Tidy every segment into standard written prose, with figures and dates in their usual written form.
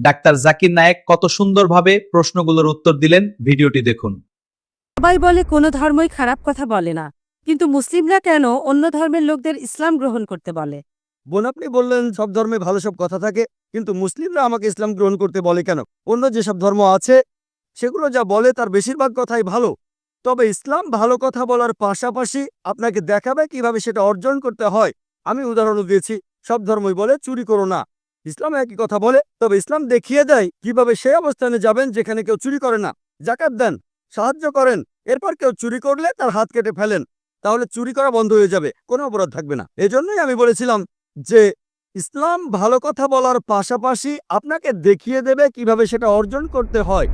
Doctor Zakir Naik কত সুন্দরভাবে প্রশ্নগুলোর উত্তর দিলেন, ভিডিওটি দেখুন। সবাই বলে কোনো ধর্মই খারাপ কথা বলে না, কিন্তু মুসলিমরা কেন অন্য ধর্মের লোকদের ইসলাম গ্রহণ করতে বলে? বোন, আপনি বললেন সব ধর্মে ভালো সব কথা থাকে, কিন্তু মুসলিমরা আমাকে ইসলাম গ্রহণ করতে বলে কেন? অন্য যেসব ধর্ম আছে সেগুলো যা বলে তার বেশিরভাগ কথাই ভালো। তবে ইসলাম ভালো কথা বলার পাশাপাশি আপনাকে দেখাবে কিভাবে সেটা অর্জন করতে হয়। আমি উদাহরণ দিয়েছি, সব ধর্মই বলে চুরি করো না, ইসলাম একই কথা বলে, তবে ইসলাম দেখিয়ে দেয় কিভাবে সেই অবস্থানে যাবেন যেখানে কেউ চুরি করে না। জাকাত দেন, সাহায্য করেন, এরপর কেউ চুরি করলে তার হাত কেটে ফেলেন, তাহলে চুরি করা বন্ধ হয়ে যাবে, কোনো অপরাধ থাকবে না। এজন্যই আমি বলেছিলাম যে ইসলাম ভালো কথা বলার পাশাপাশি আপনাকে দেখিয়ে দেবে কিভাবে সেটা অর্জন করতে হয়।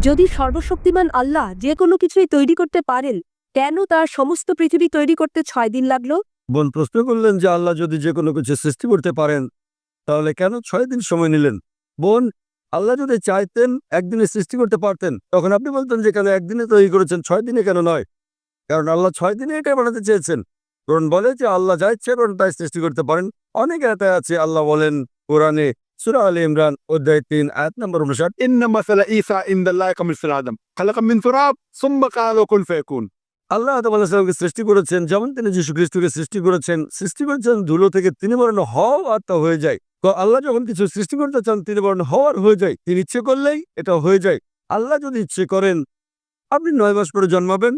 যদি সর্বশক্তিমান আল্লাহ যে কোনো কিছুই তৈরি করতে পারেন, কেন তার সমস্ত পৃথিবী তৈরি করতে 6 দিন লাগলো? বোন প্রশ্ন করলেন যে আল্লাহ যদি যে কোনো কিছু সৃষ্টি করতে পারেন তাহলে কেন 6 দিন সময় নিলেন? বোন, আল্লাহ যদি চাইতেন একদিনে সৃষ্টি করতে পারতেন, তখন আপনি বলতেন যে কেন একদিনে তৈরি করেছেন, 6 দিনে কেন নয়? কারণ আল্লাহ 6 দিনে এটাই বানাতে চেয়েছেন। কোরআন বলে যে আল্লাহ যা ইচ্ছে করেন তাই সৃষ্টি করতে পারেন। অনেক আয়াতে আছে, আল্লাহ বলেন কোরআনে সূরা আলে ইমরান অধ্যায় 3 আয়াত নম্বর 59, إن مثل عيسى عند الله كمثل آدم خلق من تراب ثم قال له كن فيكون। আল্লাহ আদমকে সৃষ্টি করেছেন যেমন তিনি যীশু খ্রিস্টকে সৃষ্টি করেছেন ধুলো থেকে, তিনি বলেন হও আর তা হয়ে যায়। তো আল্লাহ যখন কিছু সৃষ্টি করতে চান তিনি বলেন হওয়ার হয়ে যায়, তিনি ইচ্ছে করলেই এটা হয়ে যায়। আল্লাহ যদি ইচ্ছে করেন আপনি 9 মাস পরে জন্মাবেন,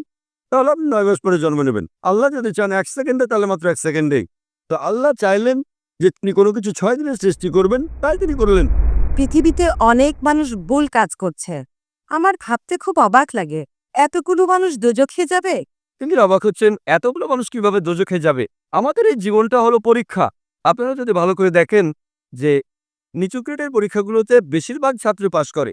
তাহলে আপনি 9 মাস পরে জন্ম নেবেন। আল্লাহ যদি চান 1 সেকেন্ডে, তাহলে মাত্র 1 সেকেন্ডেই। তো আল্লাহ চাইলেন যে তিনি কোনো কিছু 6 দিনে সৃষ্টি করবেন, তাই তিনি করলেন। পৃথিবীতে অনেক মানুষ ভুল কাজ করছে, আমার ভাবতে খুব অবাক লাগে, এতগুলো মানুষ দোজখে যাবে? তিনি অবাক হচ্ছেন এতগুলো মানুষ কিভাবে দোজখে যাবে। আমাদের এই জীবনটা হলো পরীক্ষা। আপনারা যদি ভালো করে দেখেন যে নিচু গ্রেডের পরীক্ষাগুলোতে বেশিরভাগ ছাত্র পাশ করে,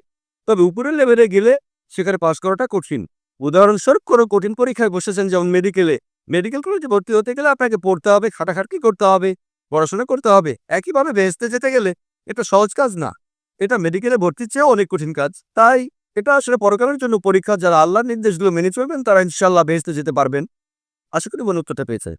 তবে উপরের লেভেলে গেলে সেখানে পাশ করাটা কঠিন। উদাহরণস্বরূপ কোনো কঠিন পরীক্ষায় বসেছেন, যেমন মেডিকেল কলেজে ভর্তি হতে গেলে আপনাকে পড়তে হবে, খাটাখাটনি করতে হবে, পড়াশোনা করতে হবে। একইভাবে বেহেশতে যেতে গেলে এটা সহজ কাজ না, এটা মেডিকেলে ভর্তির চেয়েও অনেক কঠিন কাজ। তাই এটা আসলে পরকালের জন্য পরীক্ষা। যারা আল্লাহর নির্দেশগুলো মেনে চলবেন তারা ইনশাআল্লাহ বেহেশতে যেতে পারবেন। আশা করি বোন উত্তরটা পেয়েছে।